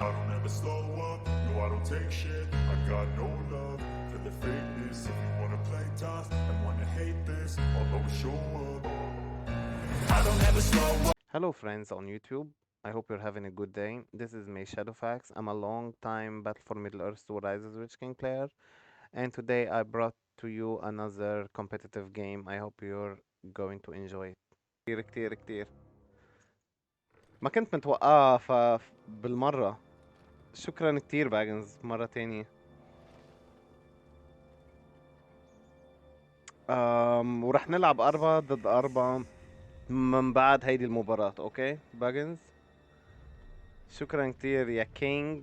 I don't ever slow up, no I don't take shit. I got no love for the fakeness. If you wanna play tough and wanna hate this, I'll always show up. I don't ever slow up. Hello friends on YouTube, I hope you're having a good day. This is me Shadowfax. I'm a long time Battle for Middle Earth 2 Rises Witch King player, and today I brought to you another competitive game. I hope you're going to enjoy it. كتير كتير كتير ما كنت متوقعها بالمرة. شكرا كتير باجنز مرة تانية. ورح نلعب 4 ضد 4 من بعد هيدي المباراة. اوكي باجنز، شكرا كتير يا كينج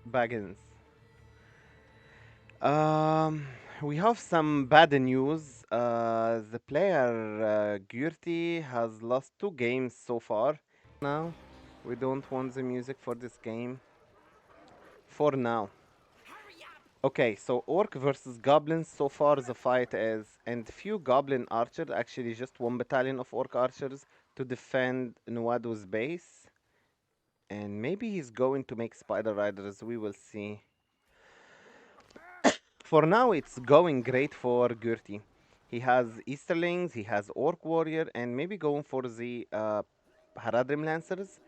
باجنز. We have some bad news. The player Gyurti has lost 2 games so far. Now, we don't want the music for this game. For now. Okay, so Orc versus Goblins. So far, the fight is, and few Goblin archers, actually just 1 battalion of Orc archers to defend Nuadu's base. And maybe he's going to make Spider Riders. We will see. For now, it's going great for Gertie. He has Easterlings, he has Orc Warrior, and maybe going for the Haradrim Lancers.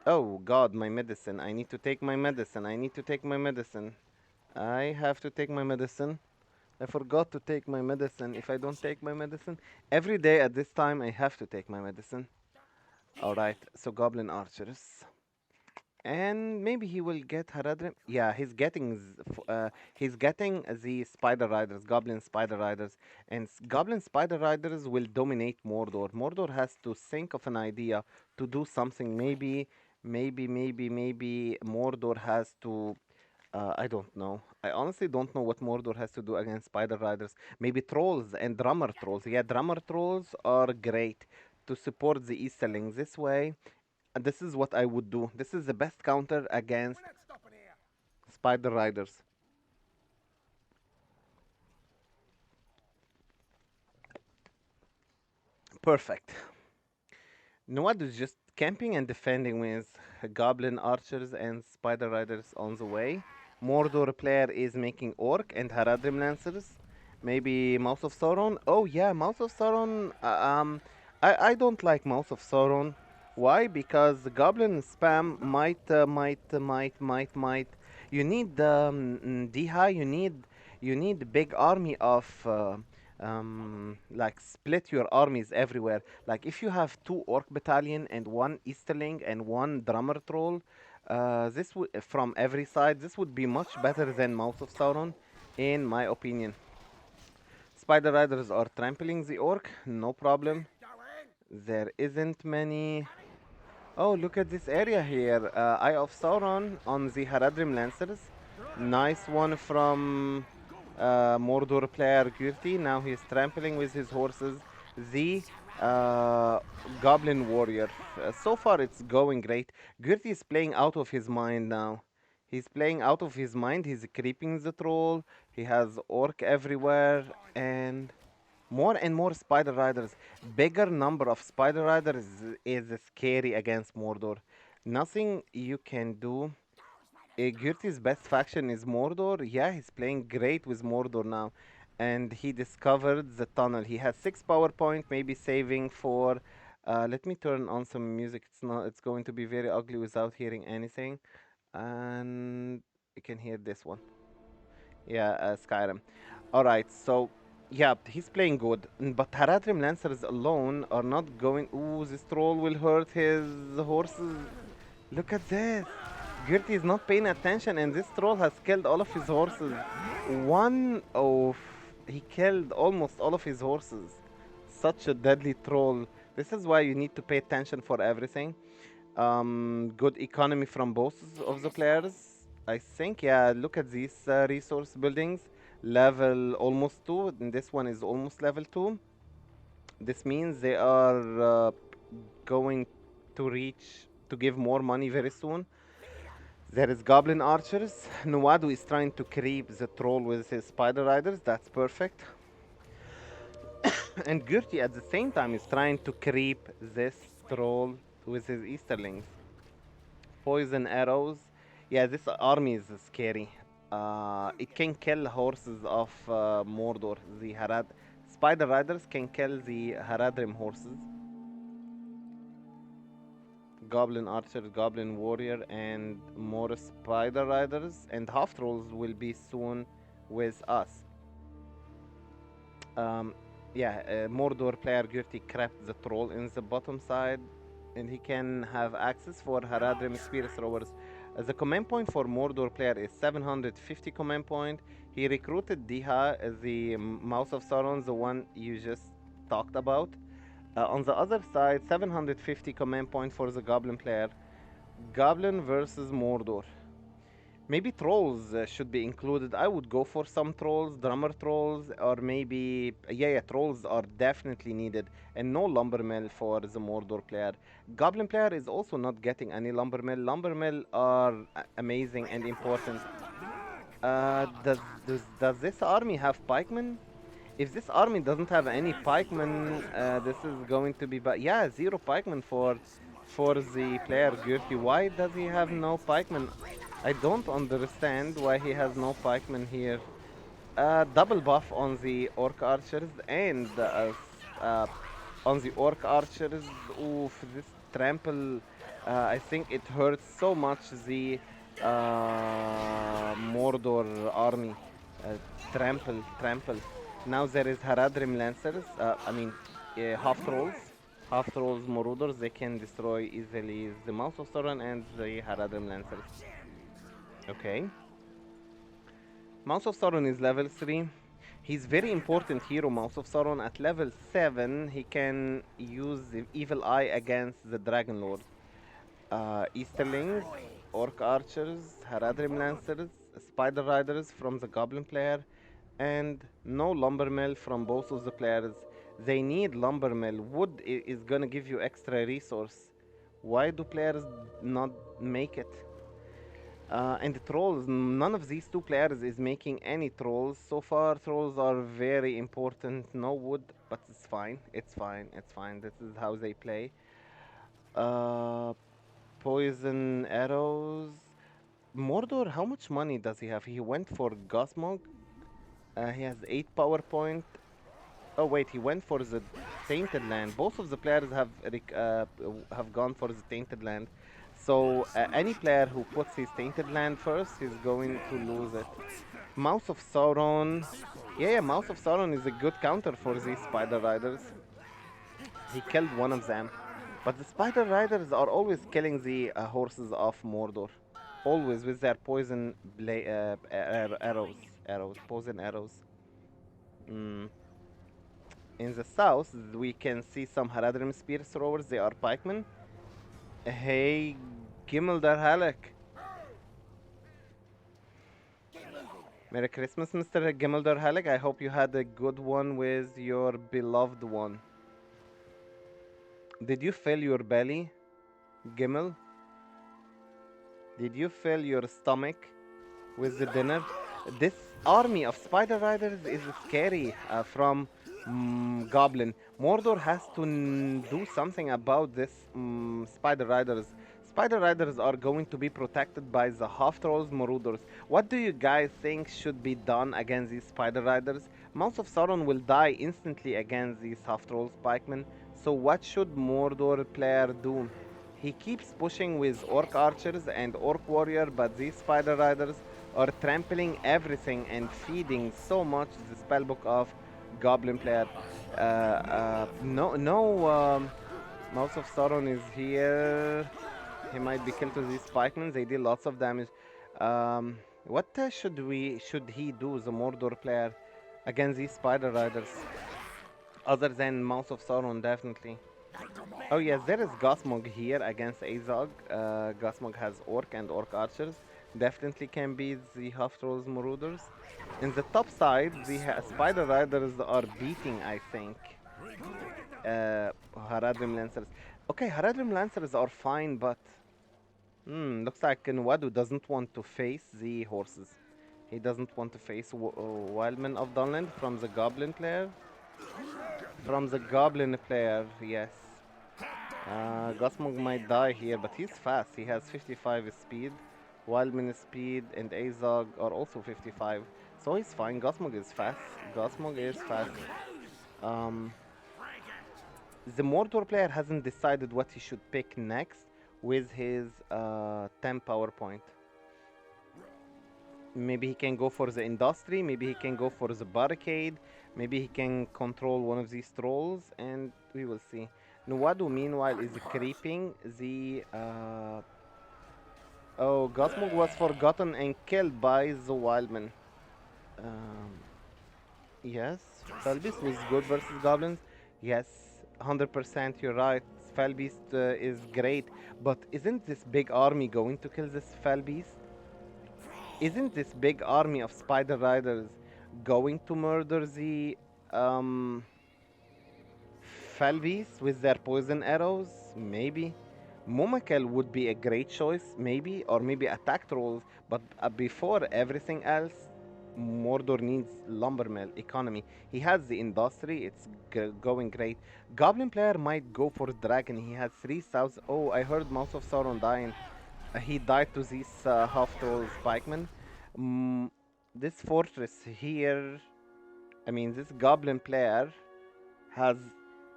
Oh god, my medicine. I need to take my medicine. I need to take my medicine. I have to take my medicine. I forgot to take my medicine. If I don't take my medicine, every day at this time I have to take my medicine. Alright, so Goblin Archers. And maybe he will get Haradrim. Yeah, he's getting the Spider Riders, Goblin Spider Riders, and Goblin Spider Riders will dominate Mordor. Mordor has to think of an idea to do something. Maybe Mordor has to. I don't know. I honestly don't know what Mordor has to do against Spider Riders. Maybe trolls and drummer trolls. Yeah, drummer trolls are great to support the Easterlings this way. And this is what I would do. This is the best counter against Spider Riders. Perfect. Nuad is just camping and defending with Goblin Archers and Spider Riders on the way. Mordor player is making Orc and Haradrim Lancers. Maybe Mouth of Sauron. Oh yeah, Mouth of Sauron. I don't like Mouth of Sauron. Why? Because the Goblin spam might. You need D-high. You need big army of like split your armies everywhere. Like if you have 2 Orc battalion and 1 Easterling and 1 drummer troll, this would from every side. This would be much better than Mouth of Sauron, in my opinion. Spider Riders are trampling the Orc, no problem. There isn't many. Oh, look at this area here. Eye of Sauron on the Haradrim Lancers. Nice one from Mordor player Gurti. Now he's trampling with his horses the Goblin Warrior. So far it's going great. Gurti is playing out of his mind now. He's playing out of his mind. He's creeping the troll. He has Orc everywhere and more Spider Riders. Bigger number of Spider Riders is scary against Mordor. Nothing you can do. Gurti's best faction is Mordor. Yeah, he's playing great with Mordor now. And he discovered the tunnel. He has 6 power point, maybe saving for... let me turn on some music. It's going to be very ugly without hearing anything. And you can hear this one. Yeah, Skyrim. Alright, so yeah, he's playing good. But Haradrim Lancers alone are not going... Ooh, this troll will hurt his horses. Look at this. Gertie is not paying attention and this troll has killed all of his horses. He killed almost all of his horses. Such a deadly troll. This is why you need to pay attention for everything. Good economy from both of the players. I think, yeah, look at these resource buildings. Level almost 2, and this one is almost level 2. This means they are going to give more money very soon. There is Goblin Archers. Nuadu is trying to creep the troll with his Spider Riders. That's perfect. And Gurti at the same time is trying to creep this troll with his Easterlings. Poison arrows. Yeah, this army is scary. It can kill horses of Mordor. The Harad spider riders can kill the Haradrim horses. Goblin archers, goblin warrior, and more spider riders and half trolls will be soon with us. Um, yeah, Mordor player Gurti crapped the troll in the bottom side, and he can have access for Haradrim spear throwers. The command point for Mordor player is 750 command point. He recruited Diha, the Mouse of Sauron, the one you just talked about. On the other side, 750 command point for the Goblin player. Goblin versus Mordor. Maybe trolls should be included. I would go for some trolls, drummer trolls, or maybe yeah, trolls are definitely needed, and no lumber mill for the Mordor player. Goblin player is also not getting any lumber mill. Lumber mill are amazing and important. Does this army have pikemen? If this army doesn't have any pikemen, this is going to be bad. Yeah, zero pikemen for the player Gurti. Why does he have no pikemen? I don't understand why he has no pikemen here. Double buff on the orc archers and on the orc archers. Oof, this trample. I think it hurts so much the Mordor army. Uh, trample. Now there is Haradrim lancers. Half trolls. Half trolls Marauders. They can destroy easily the Mouse of Sauron and the Haradrim lancers. Okay. Mouse of Sauron is level 3. He's very important hero, Mouse of Sauron. At level 7, he can use the Evil Eye against the Dragon Lord. Easterlings, Orc Archers, Haradrim Lancers, Spider Riders from the Goblin player, and no Lumbermill from both of the players. They need Lumbermill. Wood is gonna give you extra resource. Why do players not make it? And the trolls, none of these two players is making any trolls. So far, trolls are very important. No wood, but it's fine. It's fine. It's fine. This is how they play. Uh, Poison arrows. Mordor, how much money does he have? He went for Gosmog. He has 8 power point. Oh wait, he went for the Tainted Land. Both of the players have gone for the Tainted Land. So any player who puts his Tainted Land first is going to lose it. Mouse of Sauron. Yeah, Mouse of Sauron is a good counter for these Spider Riders. He killed one of them. But the Spider Riders are always killing the horses of Mordor. Always with their poison arrows. Poison arrows. Mm. In the south, we can see some Haradrim spear throwers. They are pikemen. Hey, Gimildar Halleck. Merry Christmas, Mr. Gimildar Halleck. I hope you had a good one with your beloved one. Did you fill your belly, Gimel? Did you fill your stomach with the dinner? This army of Spider Riders is scary from Goblin. Mordor has to do something about this Spider Riders. Spider Riders are going to be protected by the half trolls Marauders. What do you guys think should be done against these Spider Riders? Mouse of Sauron will die instantly against these half trolls pikemen. So what should Mordor player do? He keeps pushing with Orc Archers and Orc Warrior, but these Spider Riders are trampling everything and feeding so much the spellbook of Goblin player. Mouse of Sauron is here. He might be killed to these pikemen. They did lots of damage. What should he do, the Mordor player, against these Spider Riders? Other than Mouse of Sauron, definitely. Oh yes, there is Gosmog here against Azog. Gosmog has Orc and Orc Archers. Definitely can be the half trolls Marauders. In the top side, the Spider Riders are beating, I think, Haradrim Lancers. Okay, Haradrim Lancers are fine, but looks like Nwadu doesn't want to face the horses. He doesn't want to face Wildman of Dunland from the Goblin player. From the Goblin player, yes. Gosmog might die here, but he's fast. He has 55 speed. Wildman speed and Azog are also 55. So he's fine. Gosmog is fast. Gosmog is fast. Um, the Mordor player hasn't decided what he should pick next with his 10 power point. Maybe he can go for the industry, maybe he can go for the barricade, maybe he can control one of these trolls, and we will see. Nuwadu meanwhile is creeping the oh, Gosmog was forgotten and killed by the Wildman. Um, yes, Fellbeast was good versus goblins. Yes, 100% you're right. Fellbeast is great, but isn't this big army going to kill this Fellbeast? Isn't this big army of spider riders going to murder the um, Fellbeast with their poison arrows? Maybe. Momakel would be a great choice, maybe, or maybe attack trolls, but before everything else, Mordor needs lumber mill economy. He has the industry, it's going great. Goblin player might go for dragon, he has 3000. Oh, I heard Mouth of Sauron dying. He died to these half trolls, pikemen. Mm, this fortress here, I mean, this goblin player has.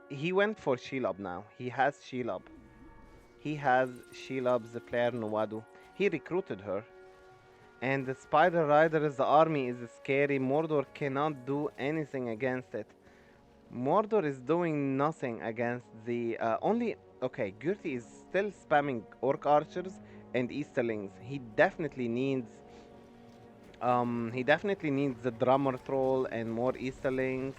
He went for Shelob now. He has Shelob. He has Shelob, the player Nuwadu. He recruited her. And the Spider Rider's army is scary. Mordor cannot do anything against it. Mordor is doing nothing against the only. Okay, Gurti is still spamming orc archers and Easterlings. He definitely needs the drummer troll and more Easterlings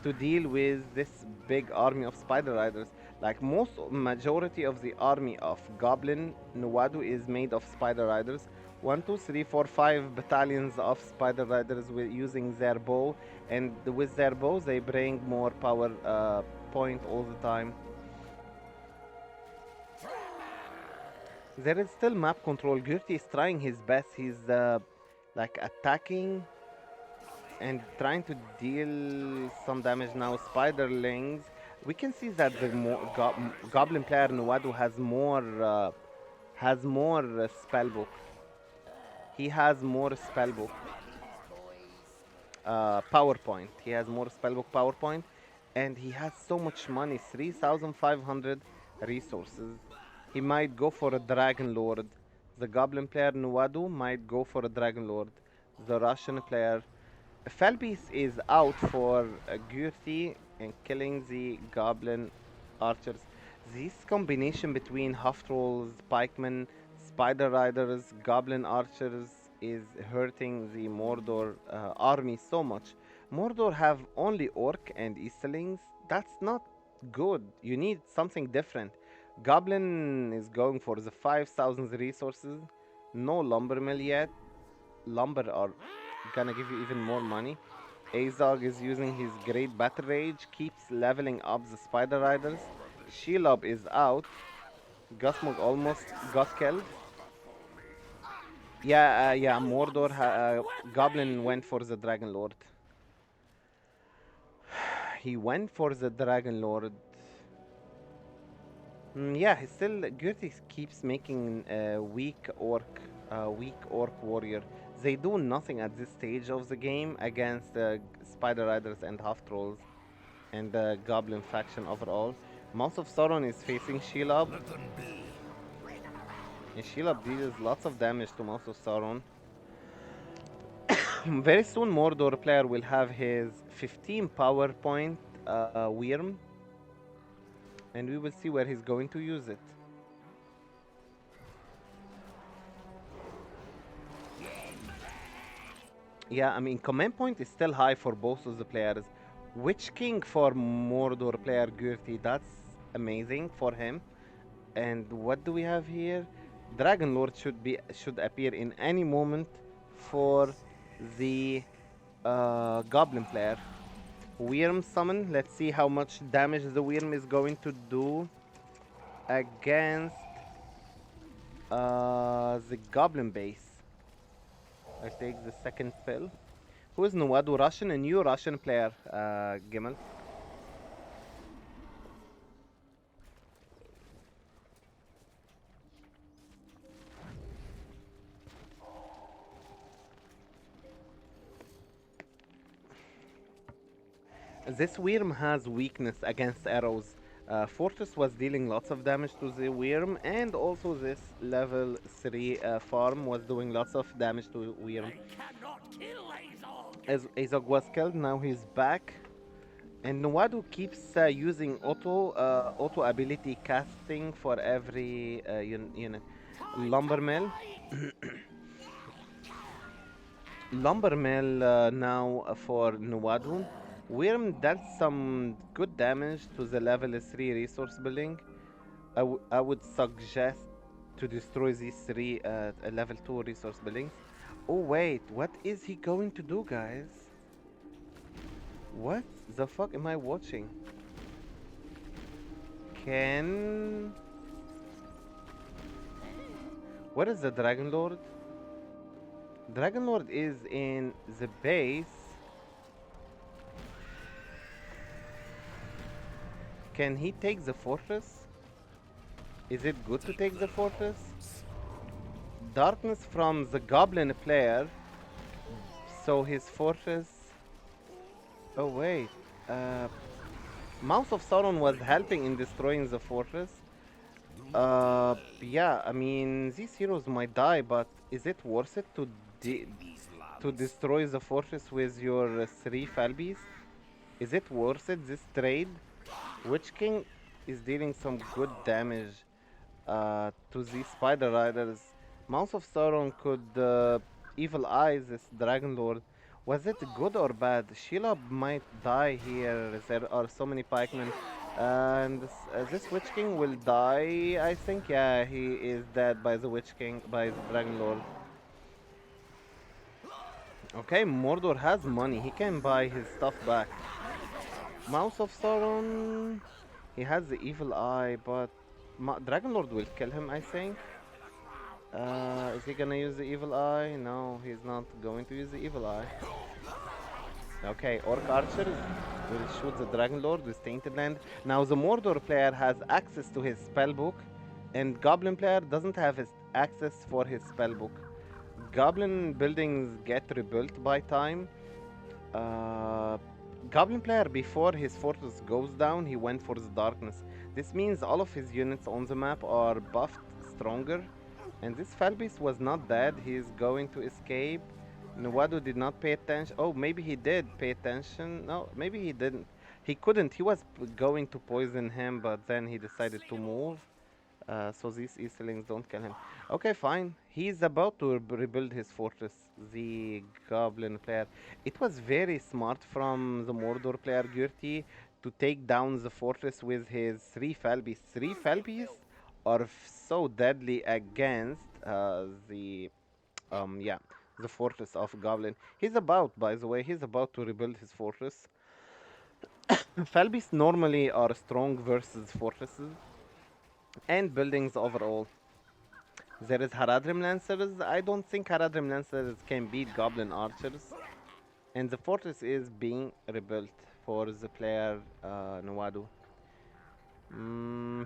to deal with this big army of spider riders. Like most majority of the army of Goblin Nuwadu is made of spider riders. 1, 2, 3, 4, 5 battalions of spider riders with using their bow, and with their bows they bring more power point all the time. There is still map control. Gurti is trying his best. He's like attacking and trying to deal some damage now. Spiderlings. We can see that the Goblin player Nuwadu has more spellbook. He has more spellbook PowerPoint. He has more spellbook PowerPoint, and he has so much money. 3,500 resources. He might go for a Dragon Lord. The Goblin player Nuwadu might go for a Dragon Lord. The Russian player Fellbeast is out for Gurti and killing the Goblin archers. This combination between half trolls, pikemen, spider riders, goblin archers is hurting the Mordor army so much. Mordor have only orc and Easterlings. That's not good. You need something different. Goblin is going for the 5,000 resources. No lumber mill yet. Lumber are gonna give you even more money. Azog is using his great battle rage, keeps leveling up the spider riders. Shelob is out. Gusmog almost got killed. Yeah, Mordor, Goblin went for the Dragon Lord. He went for the Dragon Lord. Yeah, he still, Gurti keeps making weak orc warrior. They do nothing at this stage of the game against spider riders and half trolls and the goblin faction overall. Mouth of Sauron is facing Shelob. And Shelob deals lots of damage to Mouth of Sauron. Very soon Mordor player will have his 15 power point Wyrm, and we will see where he's going to use it. Yeah, I mean, command point is still high for both of the players. Witch King for Mordor player Gurti, that's amazing for him. And what do we have here? Dragon Lord should appear in any moment for the Goblin player. Wyrm summon. Let's see how much damage the Wyrm is going to do against the Goblin base. I take the second pill. Who is Nuwadu? Russian? A new Russian player, Gimel. This worm has weakness against arrows. Fortress was dealing lots of damage to the worm, and also this level 3 farm was doing lots of damage to worm. They cannot kill Azog! As Azog was killed, now he's back. And Nawadu keeps using auto ability casting for every unit. Time to Lumbermill. fight! Lumbermill now for Nawadu. Worm dealt some good damage to the level 3 resource building. I would suggest to destroy these three level 2 resource buildings. Oh wait, what is he going to do, guys? What the fuck am I watching? Can... What is the Dragon Lord? Dragon Lord is in the base. Can he take the fortress? Is it good to take the fortress? Darkness from the Goblin player. So his fortress... Oh wait. Mouth of Sauron was helping in destroying the fortress. Yeah, I mean, these heroes might die, but is it worth it to destroy the fortress with your 3 Fellbeast? Is it worth it, this trade? Witch King is dealing some good damage to these Spider Riders. Mouth of Sauron could Evil Eye this Dragon Lord. Was it good or bad? Sheila might die here. There are so many pikemen. And this Witch King will die, I think. Yeah, he is dead by the Witch King, by the Dragon Lord. Okay, Mordor has money. He can buy his stuff back. Mouth of Sauron. He has the Evil Eye, but Dragon Lord will kill him, I think. Is he gonna use the Evil Eye? No, he's not going to use the Evil Eye. Okay, Orc Archers will shoot the Dragon Lord with Tainted Land. Now the Mordor player has access to his spellbook, and Goblin player doesn't have his access for his spellbook. Goblin buildings get rebuilt by time. Goblin player, before his fortress goes down, he went for the darkness. This means all of his units on the map are buffed stronger. And this Fellbeast was not dead. He is going to escape. Nawadu did not pay attention. Oh, maybe he did pay attention. No, maybe he didn't. He couldn't. He was going to poison him, but then he decided to move. So these Easterlings don't kill him. Okay, fine. He's about to rebuild his fortress, the Goblin player. It was very smart from the Mordor player, Gurti, to take down the fortress with his 3 Fellbeasts. 3 Fellbeasts are so deadly against the yeah, the fortress of Goblin. He's about, by the way, he's about to rebuild his fortress. Fellbeasts normally are strong versus fortresses and buildings overall. There is Haradrim Lancers. I don't think Haradrim Lancers can beat Goblin Archers. And the fortress is being rebuilt for the player Nawadu.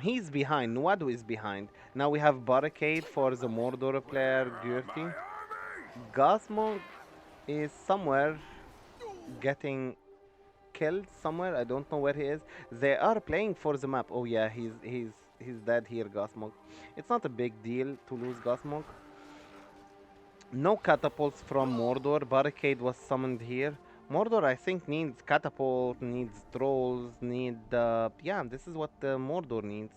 He's behind. Nawadu is behind. Now we have Barricade for the Mordor player Gurti. Gasmog is somewhere getting killed somewhere. I don't know where he is. They are playing for the map. Oh yeah, he's dead here, Gasmog. It's not a big deal to lose Gasmog. No catapults from Mordor. Barricade was summoned here. Mordor, I think, needs catapult, needs trolls, yeah, this is what Mordor needs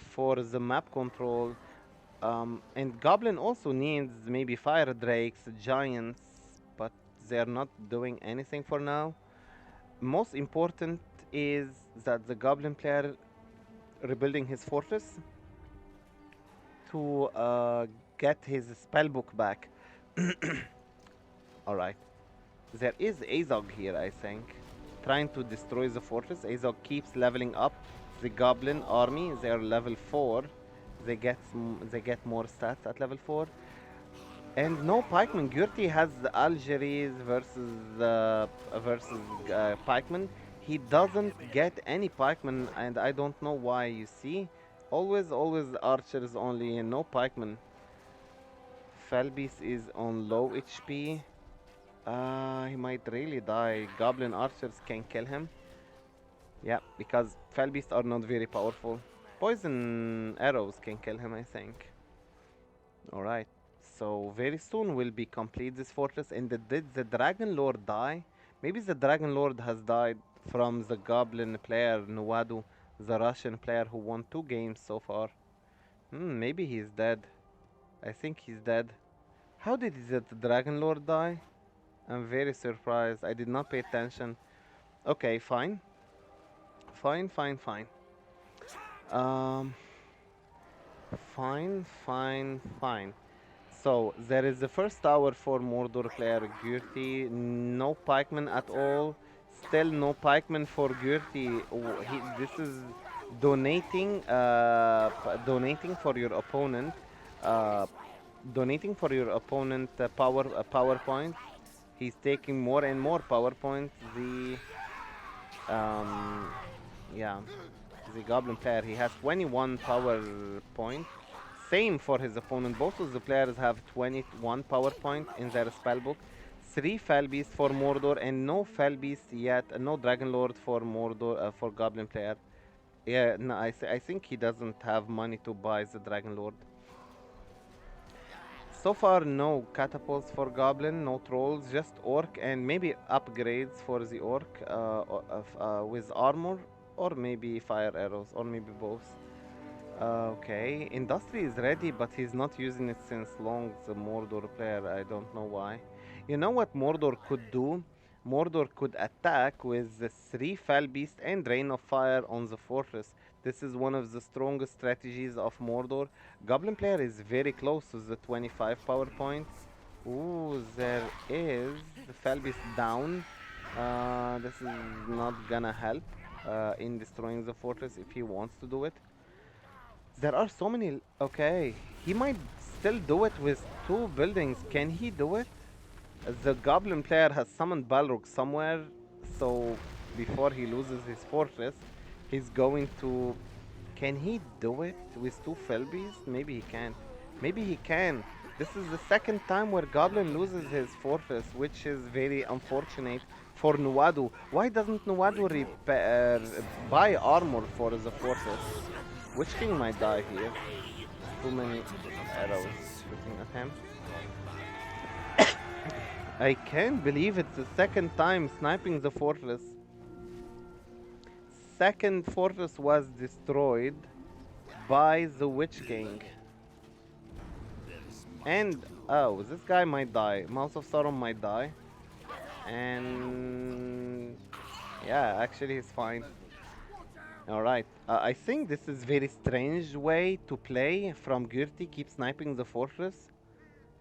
for the map control. And Goblin also needs maybe fire drakes, giants, but they're not doing anything for now. Most important is that the Goblin player rebuilding his fortress to get his spellbook back. Alright. There is Azog here, I think, trying to destroy the fortress. Azog keeps leveling up the Goblin army. They are level 4. They get more stats at level 4. And no pikemen. Gurti has the Algeries versus pikemen. He doesn't get any pikemen, and I don't know why. You see, always archers only, and no pikemen. Fellbeast is on low HP. He might really die. Goblin archers can kill him. Yeah, because Fellbeasts are not very powerful. Poison arrows can kill him, I think. Alright. So very soon will be complete this fortress. And did the Dragon Lord die? Maybe the Dragon Lord has died from the Goblin player Nuwadu, the Russian player who won 2 games so far. Maybe he's dead. I think he's dead. How did the Dragon Lord die? I'm very surprised. I did not pay attention. Okay, fine. Fine, fine, fine. Um, fine. So there is the first tower for Mordor player Gurti. No pikeman at all. Still no pikeman for Gurti. This is donating for your opponent. Uh, donating for your opponent power points. He's taking more and more power points. Um, yeah, the Goblin player, he has 21 power point. Same for his opponent. Both of the players have 21 power point in their spellbook. 3 Fellbeast for Mordor and no Fellbeast yet. No Dragon Lord for Mordor for Goblin player. Yeah, no, I think he doesn't have money to buy the Dragon Lord. So far, no catapults for Goblin, no trolls, just Orc and maybe upgrades for the Orc with armor or maybe fire arrows or maybe both. Okay, Industry is ready, but he's not using it since long, the Mordor player. I don't know why. You know what Mordor could do? Mordor could attack with the 3 Fell Beast and Rain of Fire on the fortress. This is one of the strongest strategies of Mordor. Goblin player is very close to the 25 power points. Ooh, there is the Fell Beast down. This is not gonna help in destroying the fortress if he wants to do it. There are so many. Okay, he might still do it with 2 buildings. Can he do it? The Goblin player has summoned Balrog somewhere, so before he loses his fortress, he's going to. Can he do it with 2 Fellbeasts? Maybe he can't. Maybe he can. This is the second time where Goblin loses his fortress, which is very unfortunate for Nuwadu. Why doesn't Nuwadu buy armor for the fortress? Witch King might die here. Too many arrows shooting at him. I can't believe it's the second time sniping the fortress. Second fortress was destroyed by the Witch King. And oh, this guy might die. Mouth of Sauron might die. And yeah, actually he's fine. Alright, I think this is very strange way to play from Gurti, keep sniping the fortress.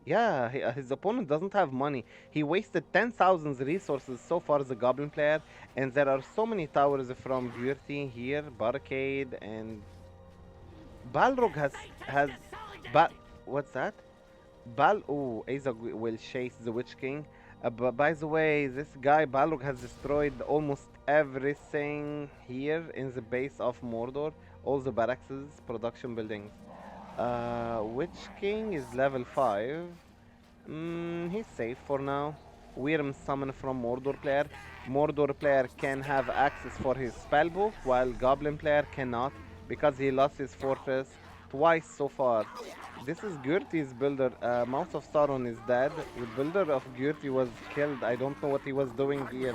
Yeah, his opponent doesn't have money. He wasted 10,000 resources so far as a Goblin player, and there are so many towers from Gurti here, Barricade, and Balrog has ba what's that? Azog will chase the Witch King. By the way, this guy Balrog has destroyed almost everything here in the base of Mordor. All the barracks, production buildings. Witch King is level 5. He's safe for now. Wyrm summon from Mordor player. Mordor player can have access for his spellbook, while Goblin player cannot because he lost his fortress twice so far. This is Gurti's builder. Mouth of Sauron is dead. The builder of Gurti was killed. I don't know what he was doing here.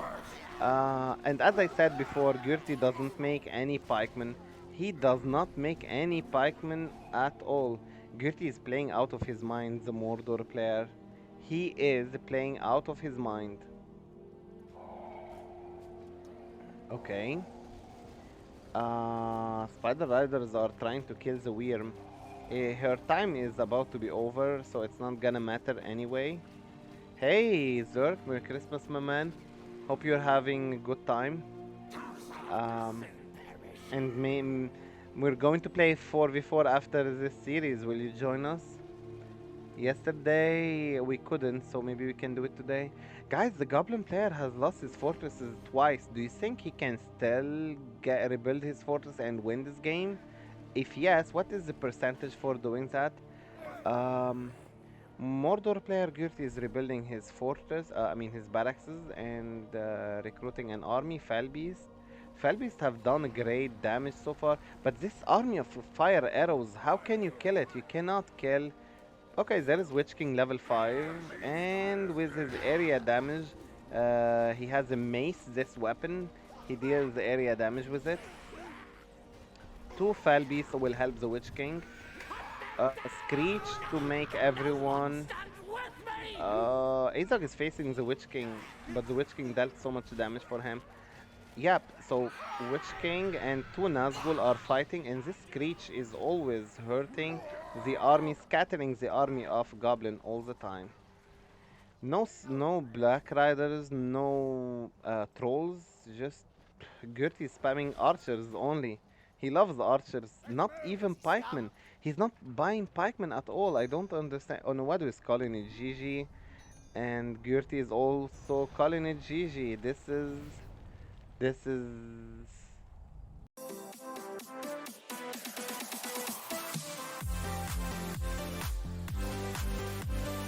And as I said before, Gurti doesn't make any pikemen. He does not make any pikemen at all. Gurti is playing out of his mind, the Mordor player. He is playing out of his mind. Okay. Spider Riders are trying to kill the Wyrm. Her time is about to be over, so it's not gonna matter anyway. Hey, Zerk, Merry Christmas, my man. Hope you're having a good time. And we're going to play 4v4 after this series. Will you join us? Yesterday we couldn't, so maybe we can do it today. Guys, the Goblin player has lost his fortresses twice. Do you think he can still rebuild his fortress and win this game? If yes, what is the percentage for doing that? Um, Mordor player Gurt is rebuilding his fortress, his barracks, and recruiting an army, Fellbeast. Fellbeast have done great damage so far, but this army of fire arrows, how can you kill it? You cannot kill. Okay, there is Witch King level 5, and with his area damage, he has a mace, this weapon. He deals area damage with it. Two Fellbeasts will help the Witch King. Screech to make everyone. Azog is facing the Witch King, but the Witch King dealt so much damage for him. Yep, so Witch King and two Nazgul are fighting, and this Screech is always hurting the army, scattering the army of Goblin all the time. No Black Riders, no Trolls, just Gertie spamming archers only. He loves archers, not even pikemen. He's not buying pikemen at all. I don't understand. Oh no, what is calling it GG? And Gertie is also calling it GG. This is